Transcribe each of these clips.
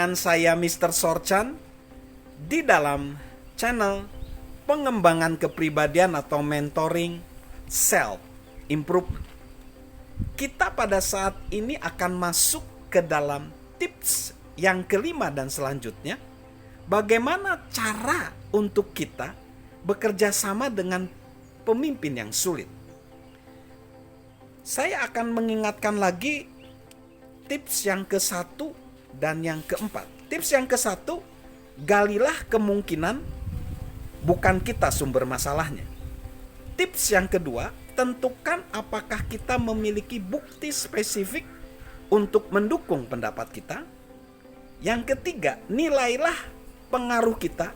dengan saya Mr. Sorchan di dalam channel pengembangan kepribadian atau mentoring self improvement. Kita pada saat ini akan masuk ke dalam tips yang kelima dan selanjutnya. Bagaimana cara untuk kita bekerja sama dengan pemimpin yang sulit. Saya akan mengingatkan lagi tips yang ke-1 dan yang ke-4. Tips yang ke-1, galilah kemungkinan bukan kita sumber masalahnya. Tips yang kedua, tentukan apakah kita memiliki bukti spesifik untuk mendukung pendapat kita. Yang ketiga, nilailah pengaruh kita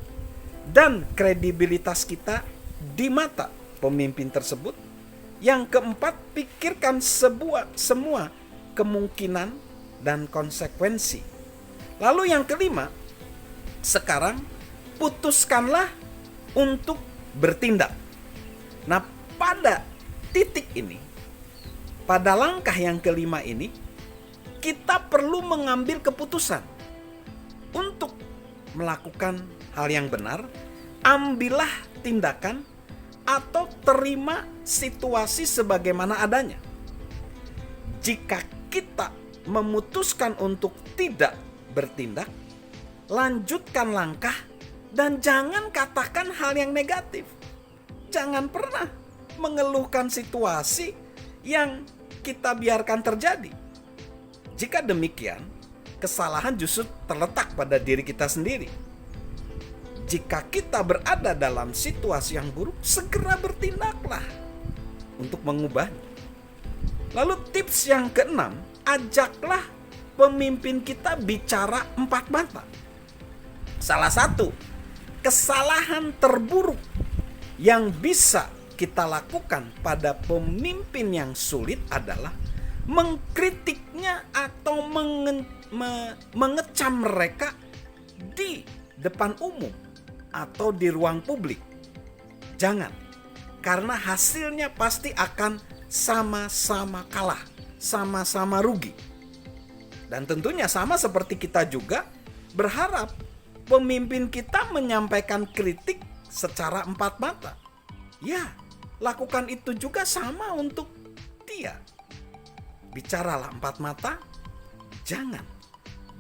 dan kredibilitas kita di mata pemimpin tersebut. Yang keempat, pikirkan semua kemungkinan dan konsekuensi. Lalu yang kelima, sekarang putuskanlah untuk bertindak. Nah, pada titik ini, pada langkah yang kelima ini, kita perlu mengambil keputusan untuk melakukan hal yang benar, ambillah tindakan atau terima situasi sebagaimana adanya. Jika kita memutuskan untuk tidak bertindak, lanjutkan langkah dan jangan katakan hal yang negatif. Jangan pernah mengeluhkan situasi yang kita biarkan terjadi. Jika demikian, kesalahan justru terletak pada diri kita sendiri. Jika kita berada dalam situasi yang buruk, segera bertindaklah untuk mengubahnya. Lalu tips yang keenam, ajaklah pemimpin kita bicara empat mata. Salah satu kesalahan terburuk yang bisa kita lakukan pada pemimpin yang sulit adalah mengkritiknya atau mengecam mereka di depan umum atau di ruang publik. Jangan, karena hasilnya pasti akan sama-sama kalah, sama-sama rugi. Dan tentunya sama seperti kita juga berharap pemimpin kita menyampaikan kritik secara empat mata. Ya, lakukan itu juga sama untuk dia. Bicaralah empat mata, jangan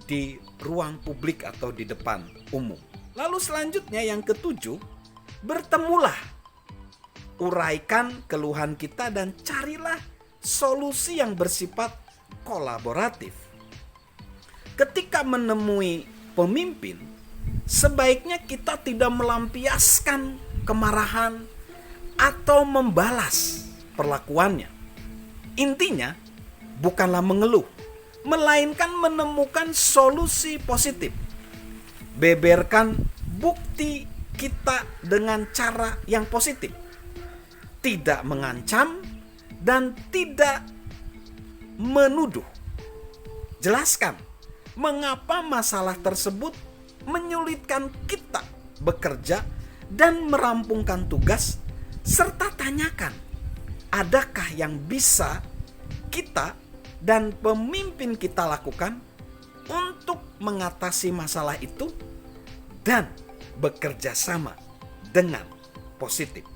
di ruang publik atau di depan umum. Lalu selanjutnya yang ketujuh, bertemulah. Uraikan keluhan kita dan carilah solusi yang bersifat kolaboratif. Ketika menemui pemimpin, sebaiknya kita tidak melampiaskan kemarahan atau membalas perlakuannya. Intinya, bukanlah mengeluh, melainkan menemukan solusi positif. Beberkan bukti kita dengan cara yang positif. Tidak mengancam dan tidak menuduh. Jelaskan mengapa masalah tersebut menyulitkan kita bekerja dan merampungkan tugas, serta tanyakan adakah yang bisa kita dan pemimpin kita lakukan untuk mengatasi masalah itu dan bekerja sama dengan positif.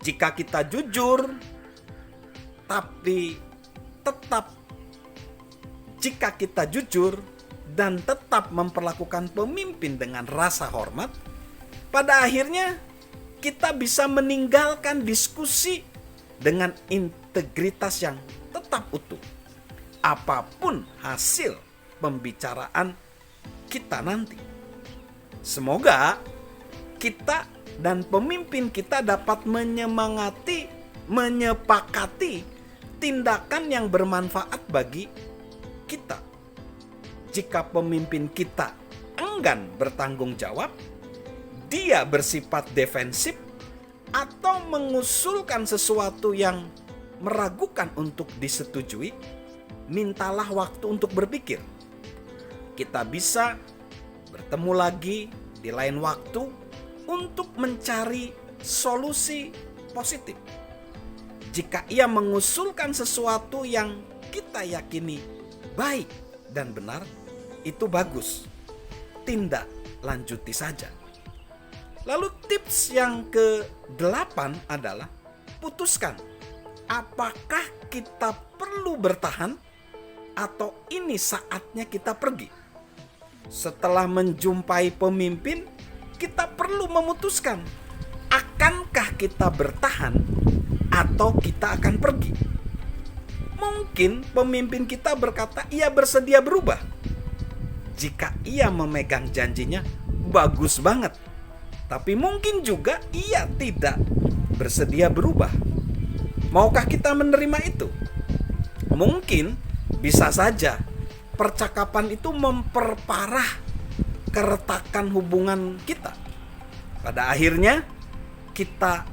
Jika kita jujur, jika kita jujur dan tetap memperlakukan pemimpin dengan rasa hormat, pada akhirnya kita bisa meninggalkan diskusi dengan integritas yang tetap utuh. Apapun hasil pembicaraan kita nanti. Semoga kita dan pemimpin kita dapat menyepakati tindakan yang bermanfaat bagi kita. Jika pemimpin kita enggan bertanggung jawab, dia bersifat defensif atau mengusulkan sesuatu yang meragukan untuk disetujui, mintalah waktu untuk berpikir. Kita bisa bertemu lagi di lain waktu untuk mencari solusi positif. Jika ia mengusulkan sesuatu yang kita yakini baik dan benar, itu bagus. Tindak lanjuti saja. Lalu tips yang ke-8 adalah putuskan apakah kita perlu bertahan atau ini saatnya kita pergi. Setelah menjumpai pemimpin, kita perlu memutuskan akankah kita bertahan atau kita akan pergi. Mungkin pemimpin kita berkata ia bersedia berubah. Jika ia memegang janjinya, bagus banget. Tapi mungkin juga ia tidak bersedia berubah. Maukah kita menerima itu? Mungkin bisa saja percakapan itu memperparah keretakan hubungan kita. Pada akhirnya kita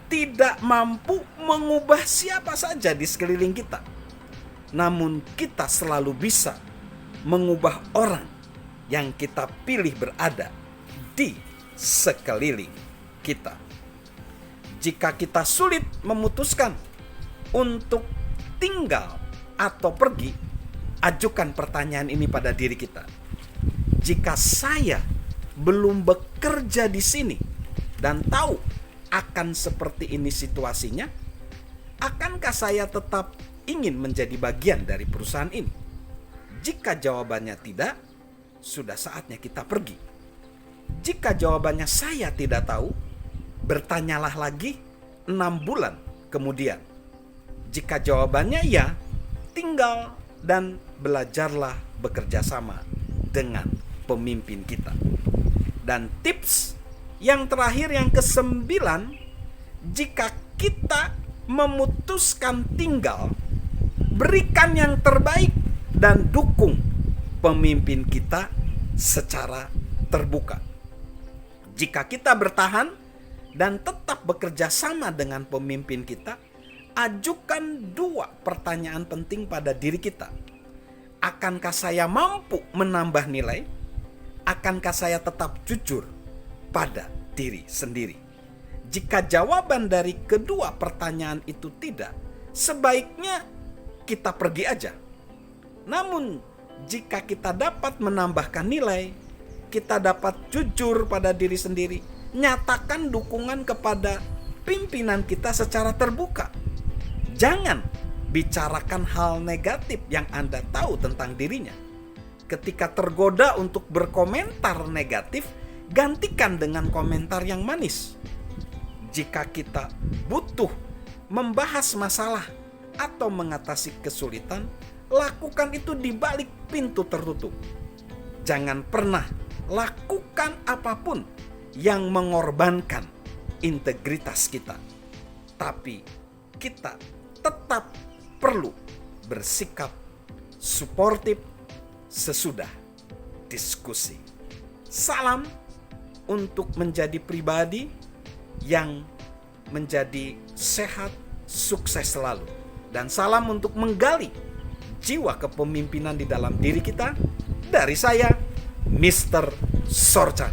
tidak mampu mengubah siapa saja di sekeliling kita. Namun kita selalu bisa mengubah orang yang kita pilih berada di sekeliling kita. Jika kita sulit memutuskan untuk tinggal atau pergi, ajukan pertanyaan ini pada diri kita. Jika saya belum bekerja di sini dan tahu akan seperti ini situasinya, akankah saya tetap ingin menjadi bagian dari perusahaan ini? Jika jawabannya tidak, sudah saatnya kita pergi. Jika jawabannya saya tidak tahu, bertanyalah lagi 6 bulan kemudian. Jika jawabannya ya, tinggal dan belajarlah bekerja sama dengan pemimpin kita. Dan tips yang terakhir yang ke-9, jika kita memutuskan tinggal, berikan yang terbaik dan dukung pemimpin kita secara terbuka. Jika kita bertahan dan tetap bekerja sama dengan pemimpin kita, ajukan 2 pertanyaan penting pada diri kita. Akankah saya mampu menambah nilai? Akankah saya tetap jujur pada diri sendiri? Jika jawaban dari kedua pertanyaan itu tidak, sebaiknya kita pergi aja. Namun, jika kita dapat menambahkan nilai, kita dapat jujur pada diri sendiri, nyatakan dukungan kepada pimpinan kita secara terbuka. Jangan bicarakan hal negatif yang Anda tahu tentang dirinya. Ketika tergoda untuk berkomentar negatif, gantikan dengan komentar yang manis. Jika kita butuh membahas masalah atau mengatasi kesulitan, lakukan itu di balik pintu tertutup. Jangan pernah lakukan apapun yang mengorbankan integritas kita. Tapi kita tetap perlu bersikap suportif sesudah diskusi. Salam untuk menjadi pribadi yang menjadi sehat, sukses selalu. Dan salam untuk menggali jiwa kepemimpinan di dalam diri kita. Dari saya, Mr. Sorchan.